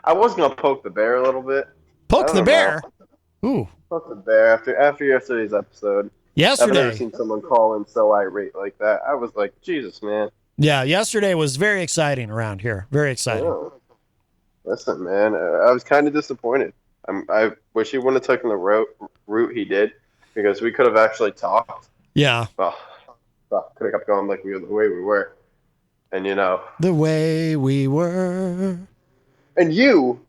I was gonna poke the bear a little bit. I Poke the don't know. bear. Ooh. Poke the bear after yesterday's episode. I've never Yesterday. seen someone call in so irate like that. I was like, Jesus, man. Yeah, yesterday was very exciting around here. Very exciting. Oh, listen, man. I was kind of disappointed. I wish he wouldn't have taken the route he did, because we could have actually talked. Yeah. Well, could have kept going like the way we were. And The way we were. and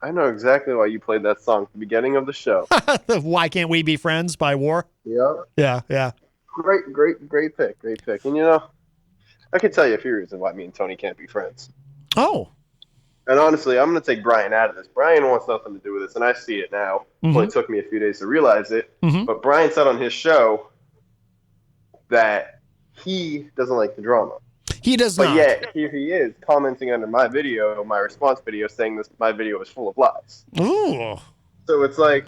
I know exactly why you played that song at the beginning of the show. Why Can't We Be Friends by War? Yeah. Yeah. Great pick. And I can tell you a few reasons why me and Tony can't be friends. Oh. And honestly, I'm going to take Brian out of this. Brian wants nothing to do with this, and I see it now. Mm-hmm. Well, it took me a few days to realize it. Mm-hmm. But Brian said on his show that he doesn't like the drama. He does not. But yet, here he is commenting under my response video, saying my video is full of lies. Ooh. So it's like,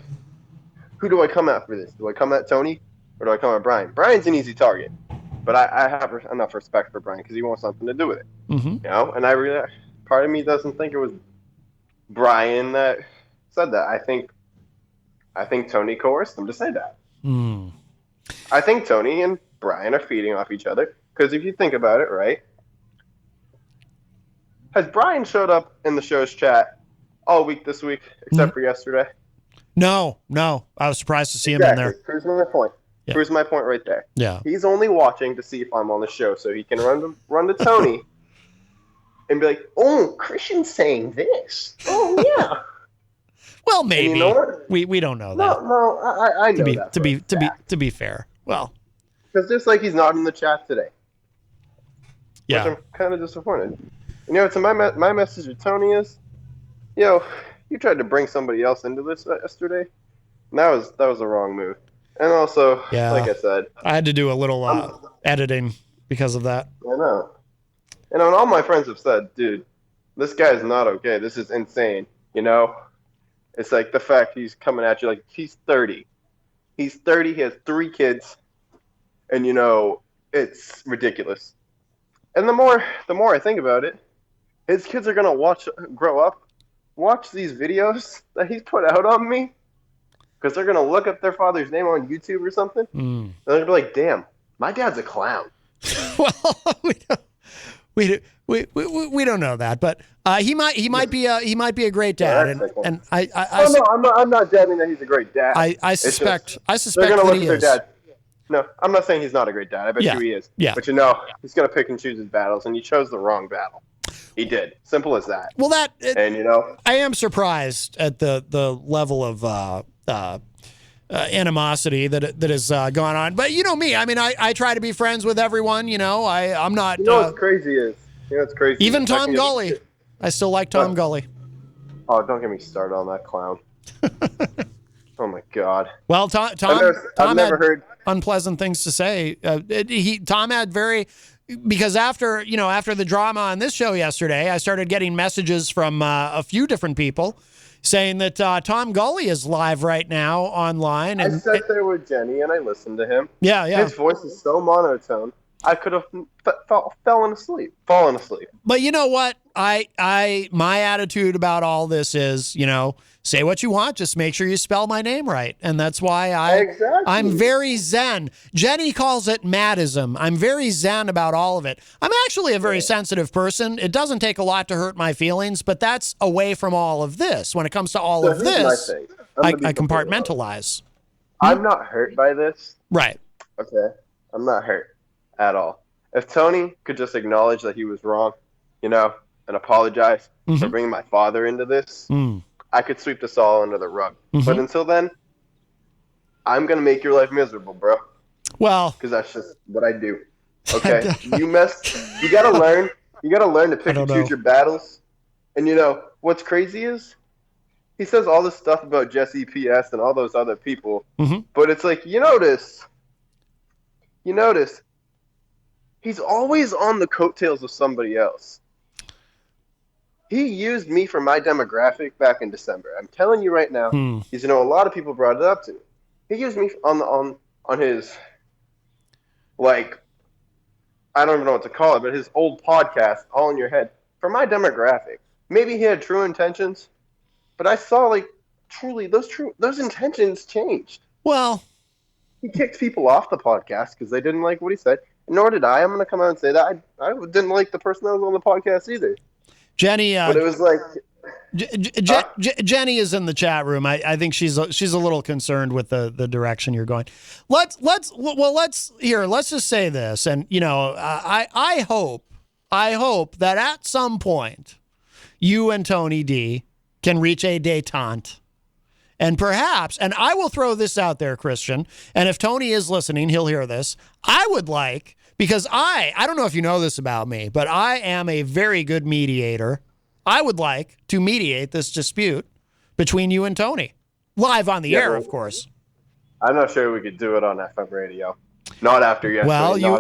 who do I come at for this? Do I come at Tony, or do I come at Brian? Brian's an easy target. But I have enough respect for Brian because he wants something to do with it. Mm-hmm. And I really, part of me doesn't think it was Brian that said that. I think Tony coerced him to say that. Mm. I think Tony and Brian are feeding off each other, because if you think about it, right? Has Brian showed up in the show's chat all week this week, except for yesterday? No. I was surprised to see him in there. Proves my point. Yeah. Proves my point right there. Yeah. He's only watching to see if I'm on the show, so he can run to Tony and be like, "Oh, Christian's saying this. Oh yeah." Well, maybe. And you know what? We don't know that. No, I know that. To be fair. Well, because just like he's not in the chat today. Yeah. Which I'm kind of disappointed. So my message to Tony is, you tried to bring somebody else into this yesterday. And that was the wrong move. And also, like I said, I had to do a little editing because of that. I know. And all my friends have said, dude, this guy's not okay. This is insane. It's like the fact he's coming at you like he's 30. He's 30. He has 3 kids. And, it's ridiculous. And the more I think about it, his kids are going to grow up, watch these videos that he's put out on me, because they're going to look up their father's name on YouTube or something. And they're going to be like, damn, my dad's a clown. Well, we don't know that, but he might be a great dad, and I'm not doubting that he's a great dad. I suspect they're gonna that look he at their is. dad. No, I'm not saying he's not a great dad. I bet you he is. Yeah. But he's gonna pick and choose his battles, and he chose the wrong battle. He did. Simple as that. Well, I am surprised at the level of animosity that has gone on. But me, I mean, I try to be friends with everyone. I'm not. What's crazy is. What's crazy. Even Tom Gully. I still like Tom Gully. Oh, don't get me started on that clown. Oh my God. Well, Tom I've never heard unpleasant things to say. Tom had because after the drama on this show yesterday, I started getting messages from a few different people saying that Tom Gully is live right now online. And I sat there with Jenny and I listened to him. Yeah. His voice is so monotone. I could have fallen asleep. But you know what? My attitude about all this is, say what you want, just make sure you spell my name right. And that's why I'm very zen. Jenny calls it madism. I'm very zen about all of it. I'm actually a very sensitive person. It doesn't take a lot to hurt my feelings, but that's away from all of this. When it comes to all of this, I compartmentalize. I'm not hurt by this. Right. Okay. I'm not hurt at all. If Tony could just acknowledge that he was wrong, and apologize for bringing my father into this, I could sweep this all under the rug. But until then, I'm going to make your life miserable, bro. Well, because that's just what I do. Okay? You got to learn. You got to learn to pick and choose your battles. And what's crazy is he says all this stuff about Jesse PS and all those other people, but it's like, you notice, he's always on the coattails of somebody else. He used me for my demographic back in December. I'm telling you right now, because a lot of people brought it up to me. He used me on his, like, I don't even know what to call it, but his old podcast, All in Your Head, for my demographic. maybe he had true intentions, but I saw like truly those intentions changed. Well, he kicked people off the podcast because they didn't like what he said. Nor did I. I'm going to come out and say that I didn't like the person that was on the podcast either. Jenny, but it was like Jenny is in the chat room. I think she's a little concerned with the direction you're going. Let's just say this, and I hope that at some point you and Tony D can reach a détente. And perhaps, and I will throw this out there, Christian, and if Tony is listening, he'll hear this. I would like, because I don't know if you know this about me, but I am a very good mediator. I would like to mediate this dispute between you and Tony. Live on the air, of course. I'm not sure we could do it on FM radio. Not after yesterday. Well, you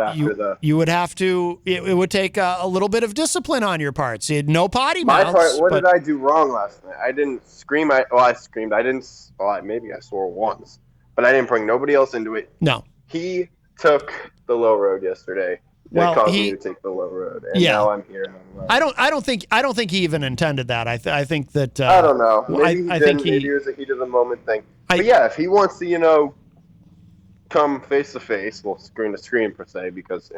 would have to. It would take a little bit of discipline on your part. See, no potty mouths. My part. What did I do wrong last night? I didn't scream. I screamed. I didn't. Well, maybe I swore once, but I didn't bring nobody else into it. No. He took the low road yesterday. It caused me to take the low road, and now I'm here. I don't think he even intended that. I think that. I don't know. Maybe maybe it was a heat of the moment thing. But yeah, if he wants to, come face to face, well, screen to screen per se, because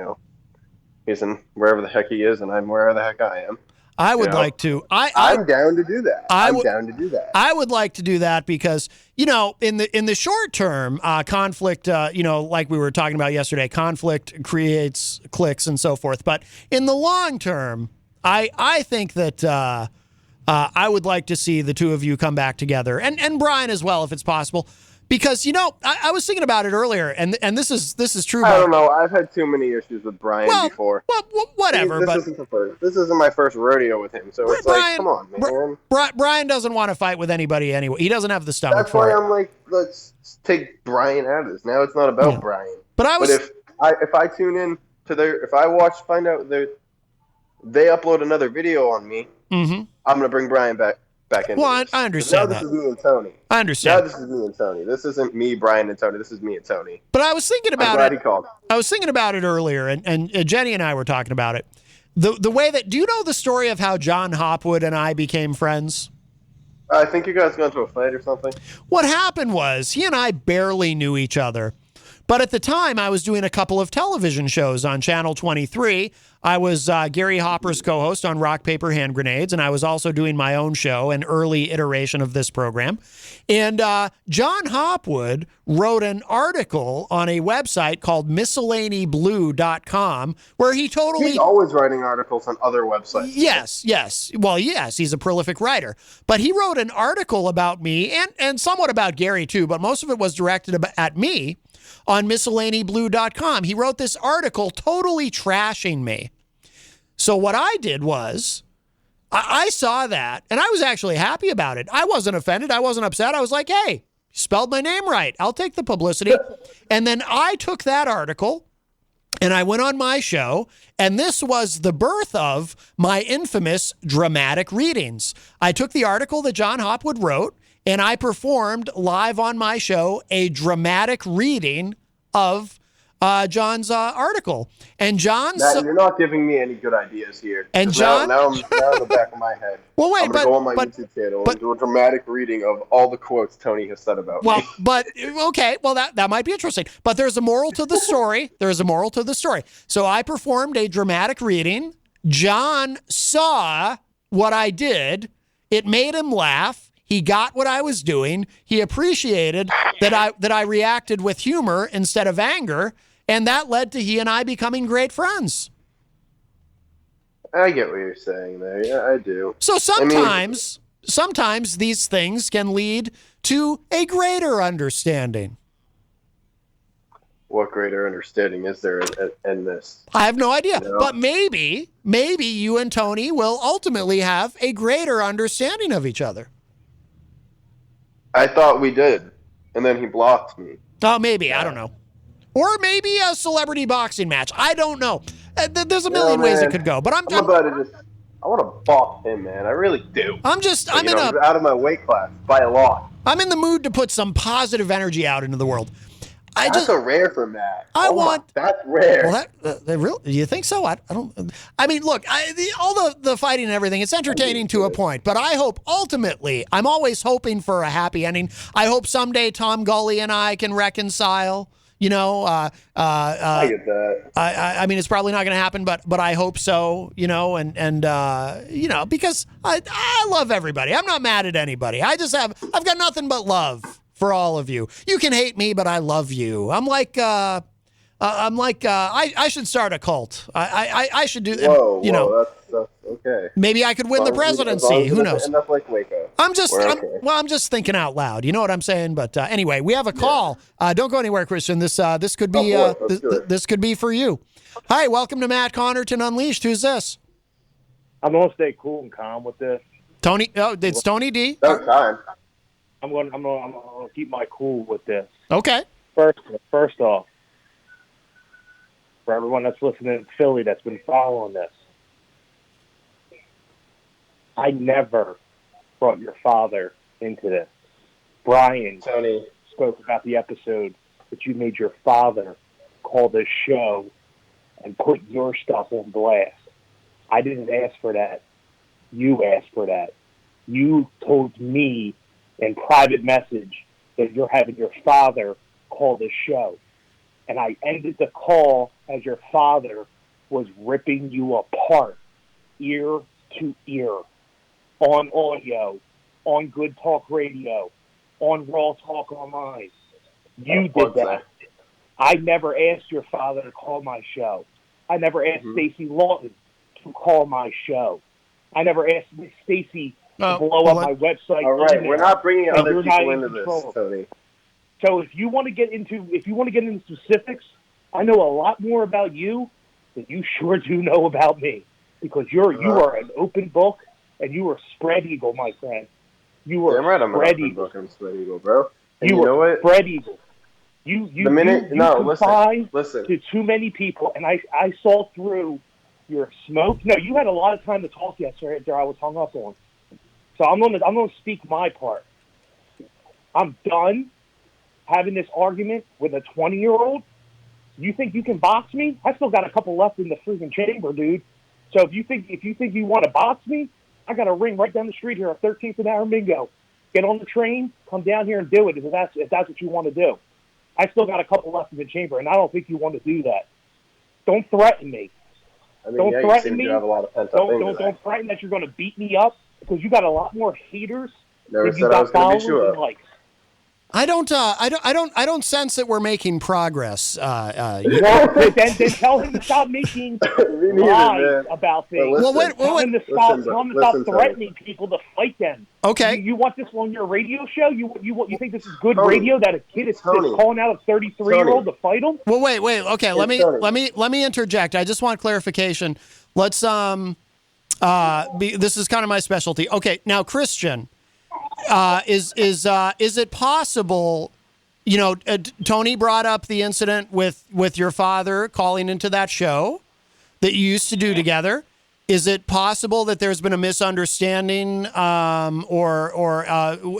he's in wherever the heck he is, and I'm wherever the heck I am. I would like to. I'm down to do that. I'm down to do that. I would like to do that because in the short term, conflict. Like we were talking about yesterday, conflict creates cliques and so forth. But in the long term, I think that I would like to see the two of you come back together, and Brian as well, if it's possible. Because I was thinking about it earlier, and this is true. I don't know. I've had too many issues with Brian before. Well, whatever. This isn't my first rodeo with him, so it's Brian, come on, man. Brian doesn't want to fight with anybody anyway. He doesn't have the stomach. That's why I'm like, let's take Brian out of this. Now it's not about Brian. But if I tune in to find out that they upload another video on me, I'm gonna bring Brian back in. Well, I understand that. Now this is me and Tony. I understand. Now this is me and Tony. This isn't me, Brian, and Tony. This is me and Tony. But I was thinking about I'm glad he called. I was thinking about it earlier, and Jenny and I were talking about it. The way that, do you know the story of how John Hopwood and I became friends? I think you guys got into a fight or something. What happened was he and I barely knew each other. But at the time, I was doing a couple of television shows on Channel 23. I was Gary Hopper's co-host on Rock, Paper, Hand Grenades, and I was also doing my own show, an early iteration of this program. And John Hopwood wrote an article on a website called miscellanyblue.com where he totally... He's always writing articles on other websites. Yes. Well, yes, he's a prolific writer. But he wrote an article about me and somewhat about Gary, too, but most of it was directed at me. On miscellanyblue.com. He wrote this article totally trashing me. So what I did was, I saw that, and I was actually happy about it. I wasn't offended. I wasn't upset. I was like, hey, you spelled my name right. I'll take the publicity. And then I took that article, and I went on my show, and this was the birth of my infamous dramatic readings. I took the article that John Hopwood wrote, and I performed live on my show a dramatic reading of John's article. And John's... You're not giving me any good ideas here. And John... Now in the back of my head. Well, wait, I'm going to go on my YouTube channel and do a dramatic reading of all the quotes Tony has said about me. But, okay, well, that might be interesting. But there's a moral to the story. So I performed a dramatic reading. John saw what I did. It made him laugh. He got what I was doing. He appreciated that I reacted with humor instead of anger, and that led to he and I becoming great friends. I get what you're saying there. Yeah, I do. So sometimes these things can lead to a greater understanding. What greater understanding is there in this? I have no idea. But maybe you and Tony will ultimately have a greater understanding of each other. I thought we did, and then he blocked me. Oh, maybe. I don't know. Or maybe a celebrity boxing match. I don't know. There's a million ways it could go. But I want to box him, man. I really do. I'm out of my weight class by a lot. I'm in the mood to put some positive energy out into the world. That's a rare for Matt. That's rare. Well, that real. Do you think so? I don't. I mean, look, all the fighting and everything. It's entertaining to a point, but I hope ultimately, I'm always hoping for a happy ending. I hope someday Tom Gully and I can reconcile. You know, I get that. I mean, it's probably not going to happen, but I hope so. You know, and you know, because I love everybody. I'm not mad at anybody. I've got nothing but love for all of you. You can hate me, but I love you. I should start a cult. I should do. Whoa, that's okay. Maybe I could win the presidency. Who knows? Enough like Waco. I'm just thinking out loud. You know what I'm saying? But anyway, we have a call. Don't go anywhere, Christian. This could be this could be for you. Hi, welcome to Matt Connarton Unleashed. Who's this? I'm gonna stay cool and calm with this. Tony. Oh, it's Tony D. No time. I'm gonna keep my cool with this. Okay. First off, for everyone that's listening in Philly that's been following this, I never brought your father into this. Brian Tony spoke about the episode that you made your father call this show and put your stuff on blast. I didn't ask for that. You asked for that. You told me in private message that you're having your father call this show. And I ended the call as your father was ripping you apart, ear to ear, on audio, on Good Talk Radio, on Raw Talk Online. You did that. I never asked your father to call my show. I never asked Stacey Lawton to call my show. I never asked Miss Stacey to blow up my website. All right, we're not bringing other people into this, Tony. So if you want to get into specifics, I know a lot more about you than you sure do know about me, because you are an open book and you are spread eagle, my friend. You were spread eagle. I'm spread eagle, bro. And you know what? Spread eagle. You listen. to too many people, and I saw through your smoke. No, you had a lot of time to talk yesterday after I was hung up on. So I'm gonna speak my part. I'm done having this argument with a 20-year-old. You think you can box me? I still got a couple left in the freaking chamber, dude. So if you think you want to box me, I got a ring right down the street here at 13th and Aramingo. Get on the train, come down here and do it if that's what you want to do. I still got a couple left in the chamber, and I don't think you want to do that. Don't threaten me. Don't threaten me. Don't threaten that you're going to beat me up, because you got a lot more haters than you got followers and likes. I don't sense that we're making progress. Well, then tell him to stop making lies about things. Tell him to stop threatening people to fight them. Okay. You want this on your radio show? You think this is good radio that a kid is calling out a 33-year-old to fight him? Well, wait. Okay, let me interject. I just want clarification. Let's this is kind of my specialty. Okay, now Christian. Is it possible, you know, Tony brought up the incident with your father calling into that show that you used to do together. Is it possible that there's been a misunderstanding, or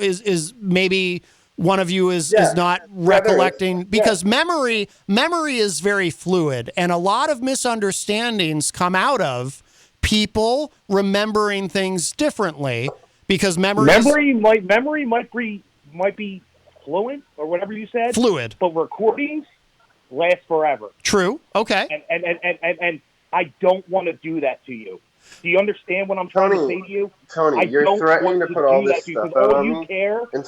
is maybe one of you is not recollecting? Because memory is very fluid, and a lot of misunderstandings come out of people remembering things differently. Because memory might be fluent, or whatever you said. Fluid. But recordings last forever. True. Okay. And I don't want to do that to you. Do you understand what I'm trying to say to you? Tony, you're threatening to put all this stuff out on me.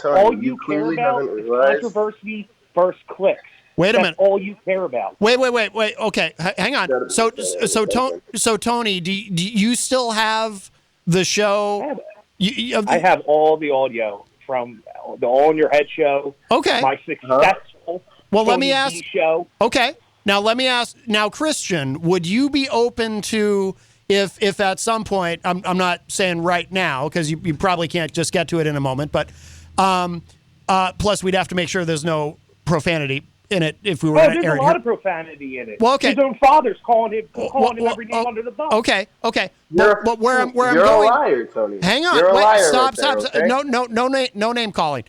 All you care about is controversy versus clicks. Wait a minute. That's all you care about. Wait. Okay, hang on. So Tony, do you still have the show? I have all the audio from the All in Your Head show. Okay. My successful let me ask. Show. Okay. Now let me ask. Now, Christian, would you be open to if at some point, I'm not saying right now because you probably can't just get to it in a moment, but plus we'd have to make sure there's no profanity in it if we were. There's a lot of profanity in it. Well, okay. His own father's calling him every name under the bus. Okay. But where I'm going. You're a liar, Tony. Hang on. You're a liar. Stop. Okay? No name calling.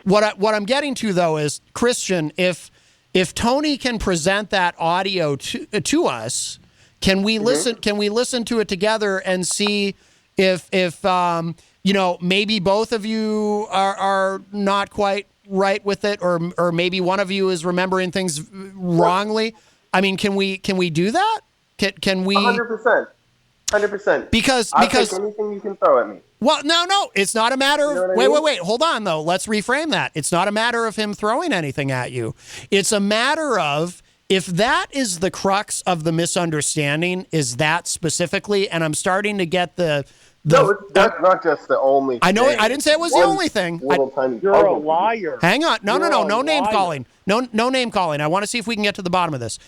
What I'm getting to though is, Christian, if if Tony can present that audio to us, can we listen? Can we listen to it together and see if maybe both of you are not quite right with it, or maybe one of you is remembering things wrongly? I mean, can we do that? Can we? 100%. 100%. Because I'll take anything you can throw at me. Well, no, it's not a matter of wait, hold on though. Let's reframe that. It's not a matter of him throwing anything at you. It's a matter of, if that is the crux of the misunderstanding, is that specifically, and I'm starting to get that's not just the only I know thing. I didn't say it was the only thing. You're a liar. Hang on. No name liar. calling. No name calling. I want to see if we can get to the bottom of this.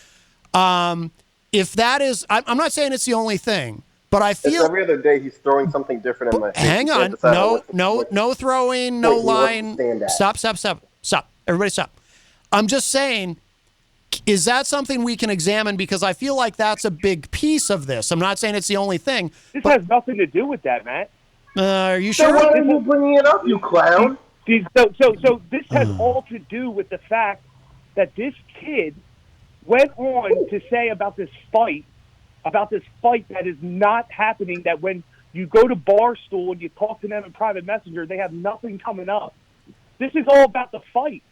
If that is, I'm not saying it's the only thing, but I feel every other day he's throwing something different in my face. Hang on. No throwing, no line. Stop. Everybody stop. I'm just saying, is that something we can examine? Because I feel like that's a big piece of this. I'm not saying it's the only thing. This has nothing to do with that, Matt. Are you So sure? why are you bringing it up, you clown? So this has all to do with the fact that this kid went on to say about this fight that is not happening, that when you go to Barstool and you talk to them in private messenger, they have nothing coming up. This is all about the fight.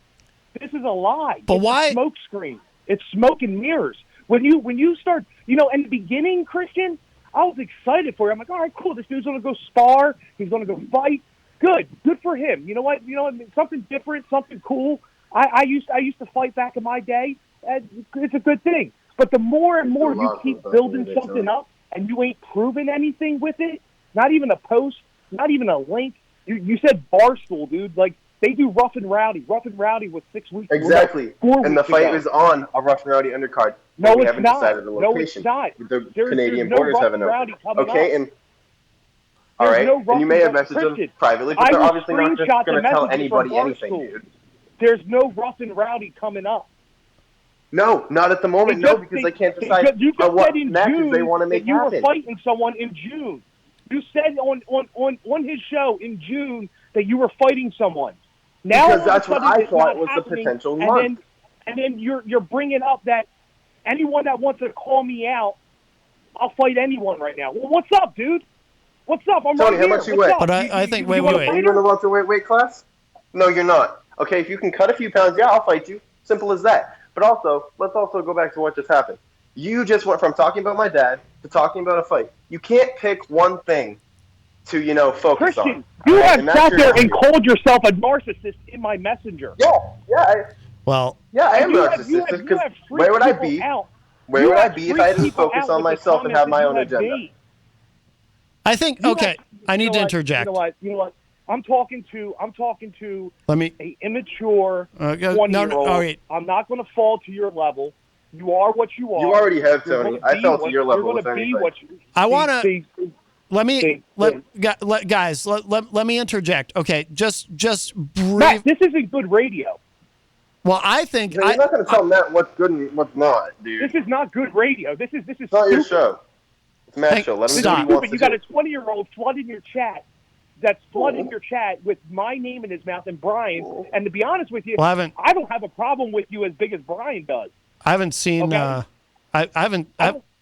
This is a lie. But it's why? A smoke screen. It's smoke and mirrors. When you start, in the beginning, Christian, I was excited for you. I'm like, all right, cool. This dude's going to go spar. He's going to go fight. Good for him. You know what? Something different, something cool. I used to fight back in my day. It's a good thing. But the more and more you keep building something up and you ain't proving anything with it, not even a post, not even a link. You said Barstool, dude. Like, they do Rough and Rowdy. Rough and Rowdy was 6 weeks. Exactly. 4 and the weeks fight ago. is on a Rough and Rowdy undercard. No, we it's haven't not. decided the location. No, it's not. The There's Canadian no borders Rough haven't and Rowdy opened. coming Okay, up. and all right, no Rough and you may have and messaged them Christian, privately, but I they're will obviously not just screenshot going to the tell messages from anybody anything, Barstool. dude. There's no Rough and Rowdy coming up. No, not at the moment, because they can't decide you just on what said in matches June they want to make that you happen. were fighting someone in June. You said on his show in June that you were fighting someone. Now Because all of a that's what sudden I it's thought not was the happening, potential and month. then you're bringing up that anyone that wants to call me out, I'll fight anyone right now. Well, what's up, dude? What's up? I'm Tony, right how here. much you What's weigh? up? But I think wait. Are you in the welterweight weight class? No, you're not. Okay, if you can cut a few pounds, yeah, I'll fight you. Simple as that. But also, let's also go back to what just happened. You just went from talking about my dad to talking about a fight. You can't pick one thing to, focus Christian, on. you Right? have And that's sat your there and issue. called yourself a narcissist in my messenger. Yeah, Well, I am You have narcissistic, because freaked where would I people be? out. Where You would I have be if I freaked didn't people focus out on with the myself and comments have my that own you have agenda? made. I think I need to interject. You know what? I'm talking to Let me. a immature No, 20-year-old. all right. I'm not going to fall to your level. You are what you are. You already have, You're Tony. gonna I be fell to what- your level you're with gonna be anything. what you- I want to. see, Let me see, guys. Let me interject. Okay, just brief. Matt, this isn't good radio. Well, I think You're not going to tell Matt what's good and what's not, dude. This is not good radio. This is It's not your stupid. show. It's Matt's show. Let him do what he Stupid. wants to You got do. a 20-year-old flooding your chat. That's flooding your chat with my name in his mouth and Brian. And to be honest with you, Well, I don't have a problem with you as big as Brian does. I haven't seen. Okay. I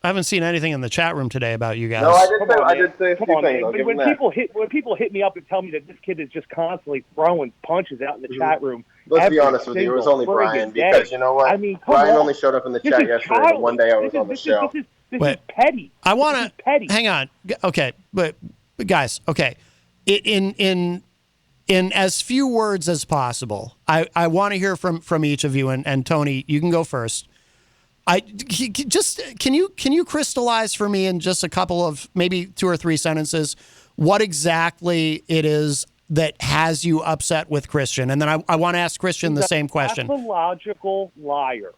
haven't seen anything in the chat room today about you guys. No, I did say a Come few on, things. man. I'll give When him that. people hit me up and tell me that this kid is just constantly throwing punches out in the chat room. Let's be every honest with you, it was single only Brian, friggin' day. because you know what? I mean, come Brian on. only showed up in the This chat is yesterday, but childish. one day I was This on the is- show. This is Wait. petty. I want This is petty. to hang on. Okay, but guys, okay. In as few words as possible, I want to hear from each of you, and Tony, you can go first. Can you crystallize for me in just a couple of maybe 2 or 3 sentences what exactly it is that has you upset with Christian, and then I want to ask Christian the same question. Pathological liar.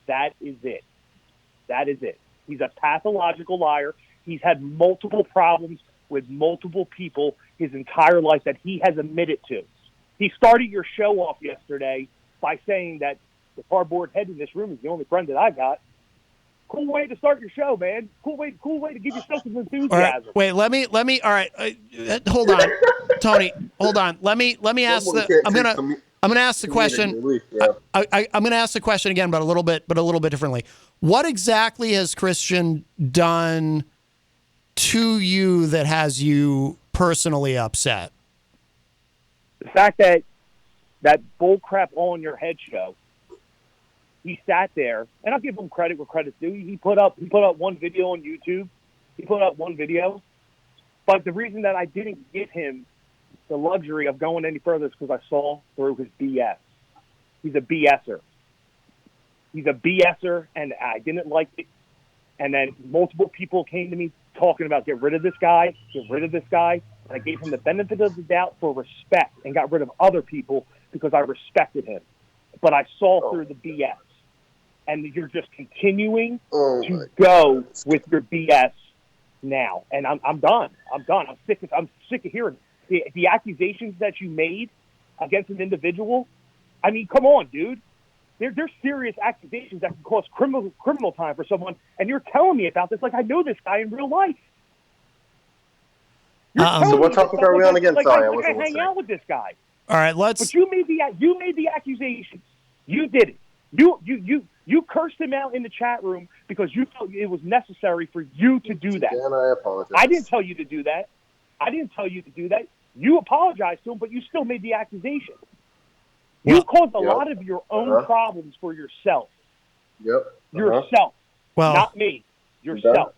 That is it. That is it. He's a pathological liar. He's had multiple problems with multiple people his entire life that he has admitted to. He started your show off yesterday by saying that the cardboard head in this room is the only friend that I got. Cool way to start your show, man. Cool way to give yourself some enthusiasm. All right, wait, let me. All right, hold on, Tony. Hold on. Let me ask I'm going to ask the question. I'm going to ask the question again, but a little bit differently. What exactly has Christian done to you that has you personally upset? The fact that bullcrap all in your head show, he sat there, and I'll give him credit where credit's due. He put up one video on YouTube. He put up one video. But the reason that I didn't give him the luxury of going any further is because I saw through his BS. He's a BSer. He's a BSer, and I didn't like it. And then multiple people came to me talking about get rid of this guy, get rid of this guy. And I gave him the benefit of the doubt for respect and got rid of other people because I respected him. But I saw through the BS. And you're just continuing to go with your BS now. And I'm done. I'm sick of hearing the accusations that you made against an individual. I mean, come on, dude. They're serious accusations that can cause criminal time for someone, and you're telling me about this like I know this guy in real life. So what topic are we on again? Sorry, I wasn't hang out with this guy. All right, let's. But you made the accusations. You did it. You cursed him out in the chat room because you felt it was necessary for you to do that. And I apologize. I didn't tell you to do that. You apologized to him, but you still made the accusation. You caused a lot of your own problems for yourself. Yep. Yourself. Well, not me. Yourself.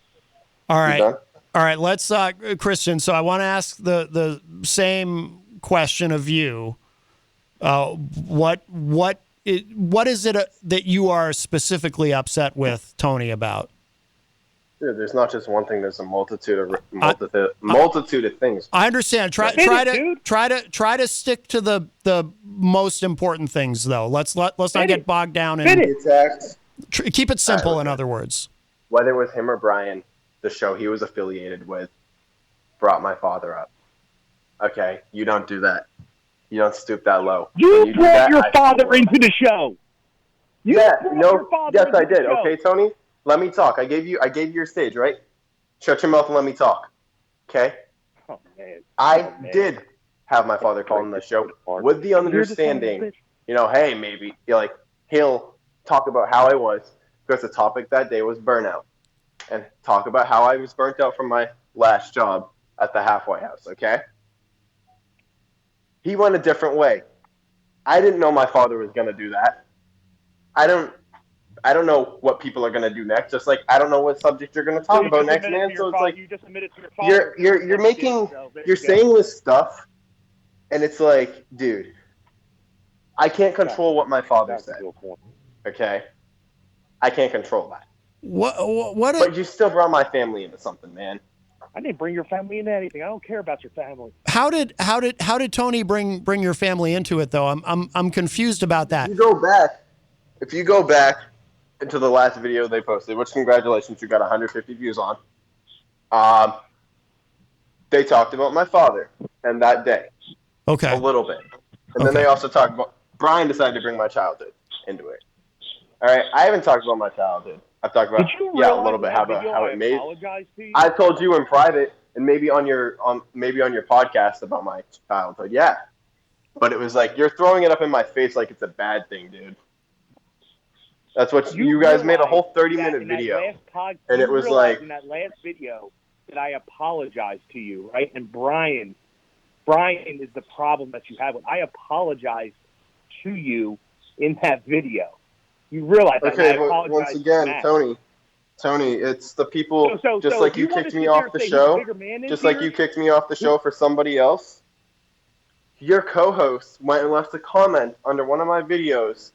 All right. Let's, Christian. So I want to ask the same question of you. What is it that you are specifically upset with Tony about? Dude, there's not just one thing. There's a multitude of things. I understand. Try to stick to the most important things, though. Let's not get bogged down in. Keep it simple. In other words, whether it was him or Brian, the show he was affiliated with brought my father up. Okay, you don't do that. You don't stoop that low. You brought your father into the show. Yes, I did. Okay, Tony. Let me talk. I gave you your stage, right? Shut your mouth and let me talk. Okay? Oh, man. I did have my father call on the show with the understanding, hey, maybe he'll talk about how I was because the topic that day was burnout and talk about how I was burnt out from my last job at the halfway house, okay? He went a different way. I didn't know my father was going to do that. I don't know what people are going to do next. Just like I don't know what subject you're going to talk about next, man. So it's like you just admitted to your father. You're saying this stuff, and it's like, dude, I can't control what my father said. Okay, I can't control that. But you still brought my family into something, man. I didn't bring your family into anything. I don't care about your family. How did Tony bring your family into it though? I'm confused about that. If you go back into the last video they posted, which congratulations, you got 150 views on. They talked about my father and that day. Okay. A little bit. And then they also talked about Brian decided to bring my childhood into it. All right. I haven't talked about my childhood. I've talked about a little bit how it made. I told you in private and maybe on your podcast about my childhood. Yeah. But it was like you're throwing it up in my face like it's a bad thing, dude. That's what you guys made a whole 30-minute video. And it was like in that last video that I apologized to you, right? And Brian is the problem that you have with. I apologized to you in that video. You realize that. Okay, but once again, Tony, it's the people just like you kicked me off the show. Just like you kicked me off the show for somebody else. Your co-host went and left a comment under one of my videos,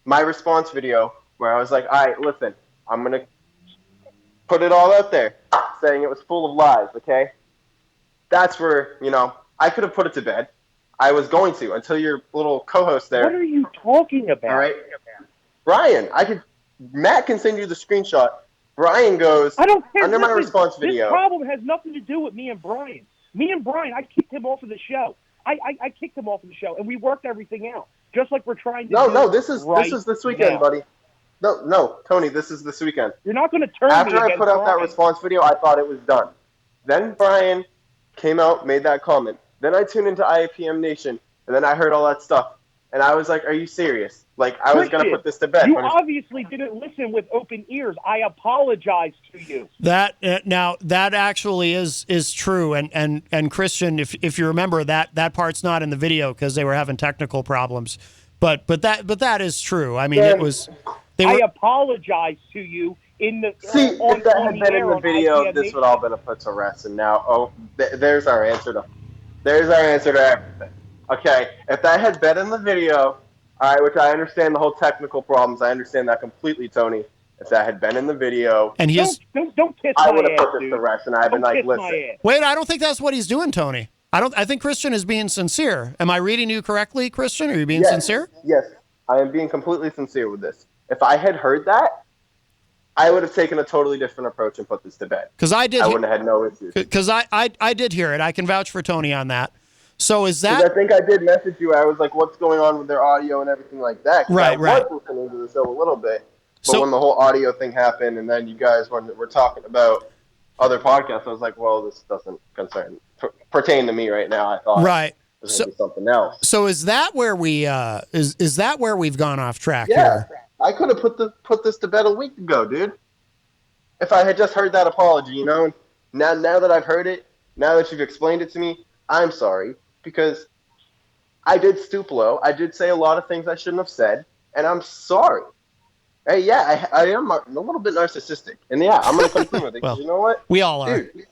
my response video, where I was like, all right, listen, I'm going to put it all out there, saying it was full of lies, okay? That's where, I could have put it to bed. I was going to, until your little co-host there. What are you talking about? All right. Brian, Matt can send you the screenshot. Brian goes, I don't care. Under my response video. This problem has nothing to do with me and Brian. I kicked him off of the show. I kicked him off of the show, and we worked everything out, just like we're trying to do. No, this is this weekend, now. buddy. No, Tony, this is this weekend. You're not going to turn After me I put out Brian. that response video, I thought it was done. Then Brian came out, made that comment. Then I tuned into IAPM Nation, and then I heard all that stuff. And I was like, are you serious? Like, I was going to put this to bed. You obviously didn't listen with open ears. I apologize to you. That now that actually is true. And Christian, if you remember, that part's not in the video because they were having technical problems. But that is true. I mean, it was. I apologize to you. If that had been in the video, this would all been put to rest. And now, there's our answer to everything. Okay, if that had been in the video, all right, which I understand the whole technical problems, I understand that completely, Tony. If that had been in the video, and don't kiss I my would have ass, put this dude. to rest, and I've been like, listen. Wait, I don't think that's what he's doing, Tony. I think Christian is being sincere. Am I reading you correctly, Christian? Are you being sincere? Yes, I am being completely sincere with this. If I had heard that, I would have taken a totally different approach and put this to bed. Because I wouldn't have had no issues. Because I did hear it. I can vouch for Tony on that. So is that? I think I did message you. I was like, "What's going on with their audio and everything like that?" Right. I was listening to the show a little bit, but when the whole audio thing happened, and then you guys were talking about other podcasts, I was like, "Well, this doesn't pertain to me right now." I thought, right. This would be something else. So is that where we is that where we've gone off track? Yeah, here? I could have put this to bed a week ago, dude. If I had just heard that apology, you know. Now that I've heard it, now that you've explained it to me, I'm sorry. Because I did stoop low. I did say a lot of things I shouldn't have said, and I'm sorry. Hey, yeah, I am a little bit narcissistic. And yeah, I'm going to confirm with it. Well, you know what? We all are. Dude,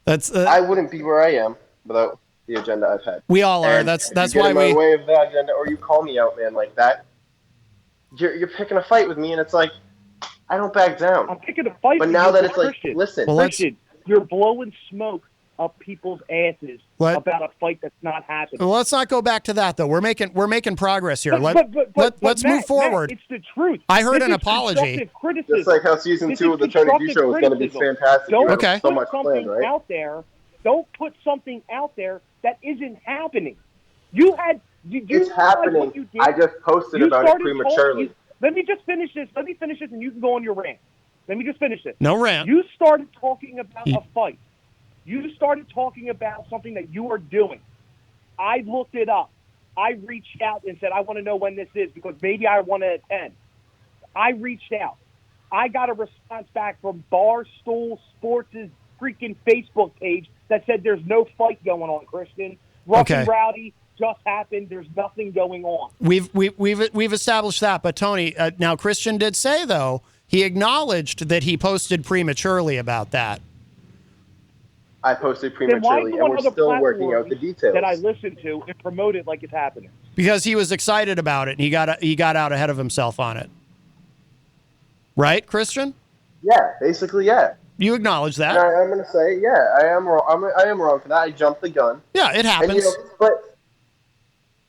that's I wouldn't be where I am without the agenda I've had. We all are. And that's why we way of that agenda, or you call me out, man, like that. You're picking a fight with me, and it's like, I don't back down. I'm picking a fight but with now you, that it's Christian. like, listen. Well, Christian, you're blowing smoke up people's asses about a fight that's not happening. Well, let's not go back to that though. We're making progress here. Let's move forward. Matt, it's the truth. I heard an apology. Just like how season 2 of the Tony D show is going to be fantastic. Don't so much planned, right? out there. Don't put something out there that isn't happening. It's happening. What you did? I just posted about it prematurely. Let me just finish this. Let me finish this, and you can go on your rant. Let me just finish this. No rant. You started talking about a fight. You started talking about something that you are doing. I looked it up. I reached out and said, I want to know when this is because maybe I want to attend. I reached out. I got a response back from Barstool Sports' freaking Facebook page that said there's no fight going on, Christian. Rough and Rowdy just happened. There's nothing going on. We've established that. But, Tony, now Christian did say, though, he acknowledged that he posted prematurely about that. I posted prematurely, and we're still working out the details. That I listened to and promoted like it's happening. Because he was excited about it, and he got out ahead of himself on it. Right, Christian? Yeah, basically, yeah. You acknowledge that? And I'm going to say, yeah, I am wrong. I am wrong for that. I jumped the gun. Yeah, it happens. And, but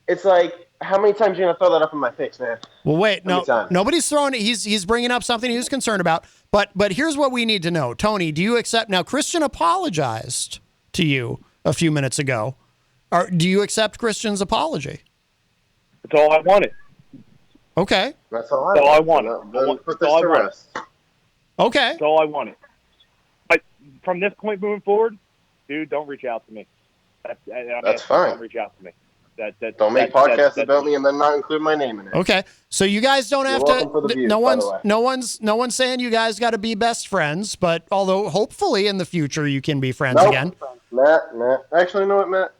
it's like, how many times are you going to throw that up in my face, man? Well, wait, nobody's throwing it. He's bringing up something he was concerned about. But here's what we need to know. Tony, do you accept? Now, Christian apologized to you a few minutes ago. Do you accept Christian's apology? That's all I wanted. Okay. That's all I wanted. Put this to rest. Okay. That's all I wanted. But from this point moving forward, dude, don't reach out to me. That's fine. Don't reach out to me. Don't make podcasts about me and then not include my name in it. Okay, so you guys don't have to. Views, no one's saying you guys got to be best friends. But although hopefully in the future you can be friends again. Matt. Actually, no, Matt.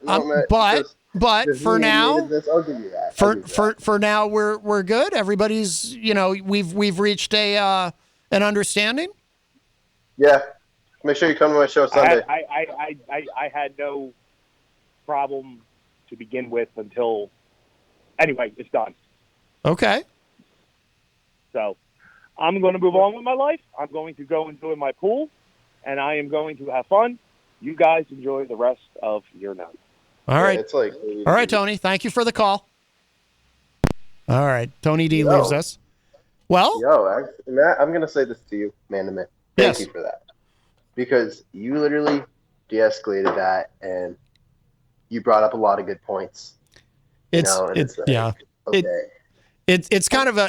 But for now, I'll give you that. For now, we're good. Everybody's we've reached an understanding. Yeah, make sure you come to my show Sunday. I had no problem to begin with until anyway, it's done. Okay. So I'm going to move on with my life. I'm going to go enjoy my pool, and I am going to have fun. You guys enjoy the rest of your night. All right. It's like, all right, Tony. Thank you for the call. All right. Tony D leaves us. Well, Matt, I'm going to say this to you, man to man. Thank you for that. Because you literally de-escalated that, and you brought up a lot of good points. It's like, yeah. Okay. It's kind of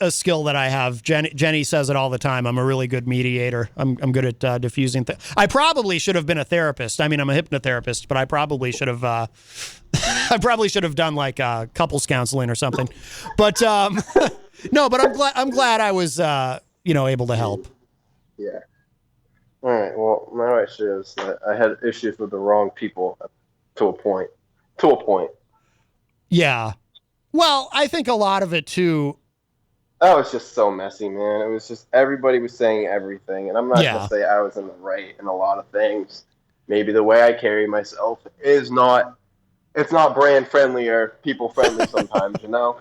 a skill that I have. Jenny says it all the time. I'm a really good mediator. I'm good at diffusing things. I probably should have been a therapist. I mean, I'm a hypnotherapist, but I probably should have. I probably should have done like couples counseling or something. But no. But I'm glad I was able to help. Yeah. All right. Well, my issue is that I had issues with the wrong people to a point. To a point. Yeah. Well, I think a lot of it too. That was just so messy, man. It was just everybody was saying everything, and I'm not gonna say I was in the right in a lot of things. Maybe the way I carry myself is not. It's not brand friendly or people friendly sometimes, you know.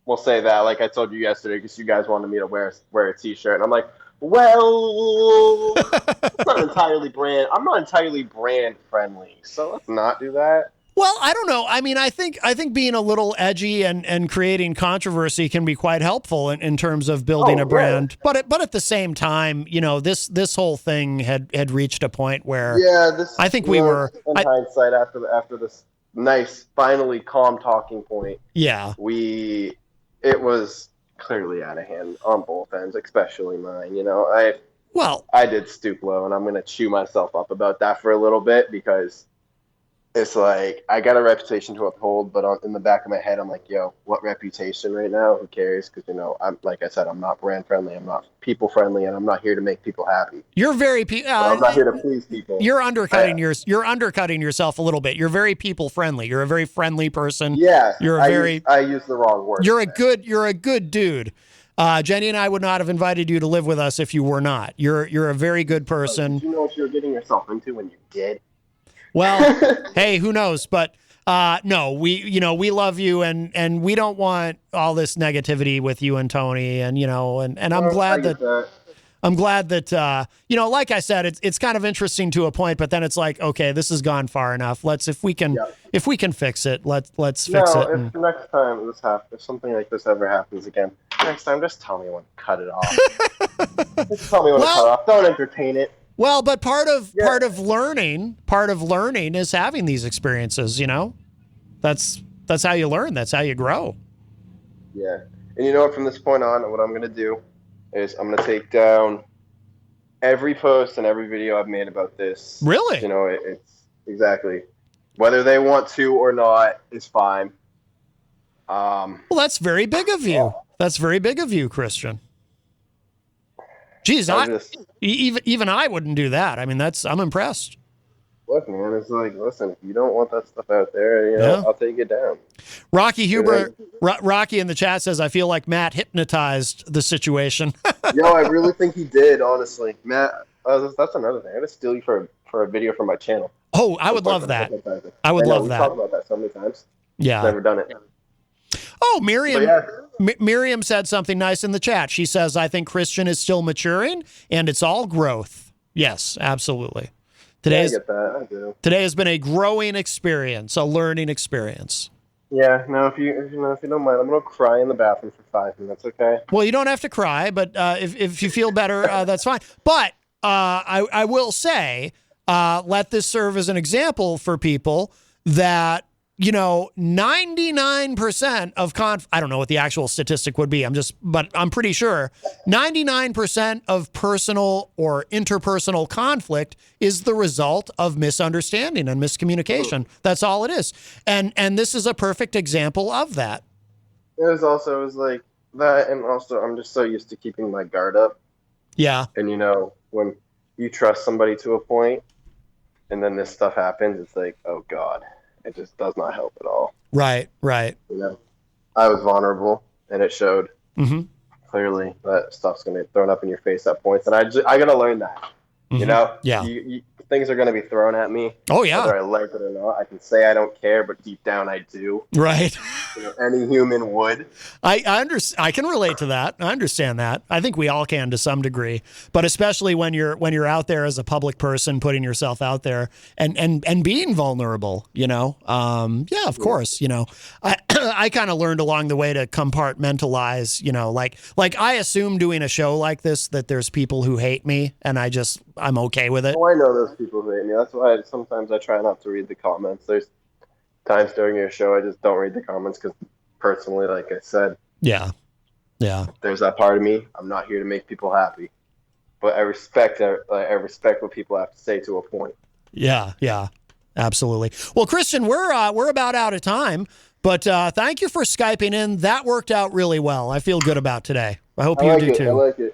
We'll say that, like I told you yesterday, because you guys wanted me to wear a T-shirt, and I'm like, well, it's not entirely brand. I'm not entirely brand friendly, so let's not do that. Well, I don't know. I mean, I think being a little edgy and creating controversy can be quite helpful in terms of building a brand. Yeah. But at the same time, this whole thing had reached a point where I think we were in hindsight after this nice finally calm talking point. Yeah, it was clearly out of hand on both ends, especially mine. I did stoop low, and I'm gonna chew myself up about that for a little bit because. It's like, I got a reputation to uphold, but in the back of my head, I'm like, yo, what reputation right now? Who cares? Because, I'm like I said, I'm not brand friendly. I'm not people friendly, and I'm not here to make people happy. You're very I'm not here to please people. You're undercutting yourself a little bit. You're very people friendly. You're a very friendly person. Yeah, I use the wrong word. You're a good dude. Jenny and I would not have invited you to live with us if you were not. You're a very good person. Did you know what you were getting yourself into when you did? Well, hey, who knows? But no, we love you, and we don't want all this negativity with you and Tony, and I'm glad that like I said, it's kind of interesting to a point, but then it's like, okay, this has gone far enough. If we can fix it, let's fix it. If next time if something like this ever happens again, next time just tell me when to cut it off. Just tell me when to cut it off. Don't entertain it. Well, but part of learning is having these experiences, That's how you learn. That's how you grow. Yeah. And from this point on, what I'm going to do is I'm going to take down every post and every video I've made about this. Really? It's exactly. Whether they want to or not is fine. Well, that's very big of you. That's very big of you, Christian. Geez, even I wouldn't do that. I mean, I'm impressed. Look, man, it's like, listen, if you don't want that stuff out there, I'll take it down. Rocky Huber, Rocky in the chat says, I feel like Matt hypnotized the situation. Yo, I really think he did, honestly. Matt, that's another thing. I'm going to steal you for a video from my channel. Oh, I would love that. I would love that. We've talked about that so many times. Yeah. Never done it. Oh, Miriam said something nice in the chat. She says, I think Christian is still maturing, and it's all growth. Yes, absolutely. I get that. I do. Today has been a growing experience, a learning experience. Yeah, no, if you don't mind, I'm going to cry in the bathroom for 5 minutes, okay? Well, you don't have to cry, but if you feel better, that's fine. But I will say, let this serve as an example for people that 99% of I don't know what the actual statistic would be. But I'm pretty sure 99% of personal or interpersonal conflict is the result of misunderstanding and miscommunication. That's all it is. And this is a perfect example of that. It was like that. And also I'm just so used to keeping my guard up. Yeah. And when you trust somebody to a point and then this stuff happens, it's like, oh God. It just does not help at all. Right. I was vulnerable, and it showed clearly that stuff's going to be thrown up in your face at points, and I got to learn that. Yeah. Things are going to be thrown at me. Oh yeah. Whether I like it or not, I can say I don't care, but deep down I do. Right. Any human would. I can relate to that. I understand that. I think we all can to some degree, but especially when you're out there as a public person, putting yourself out there and being vulnerable. Yeah, of course. I kind of learned along the way to compartmentalize. Like I assume doing a show like this that there's people who hate me, and I'm okay with it. Oh, I know those people who hate me. That's why sometimes I try not to read the comments. There's times during your show I just don't read the comments because personally, like I said, Yeah. Yeah. There's that part of me. I'm not here to make people happy, but I respect what people have to say to a point. Yeah. Yeah. Absolutely. Well, Christian, we're about out of time, but thank you for Skyping in. That worked out really well. I feel good about today. I hope you do too. I like it.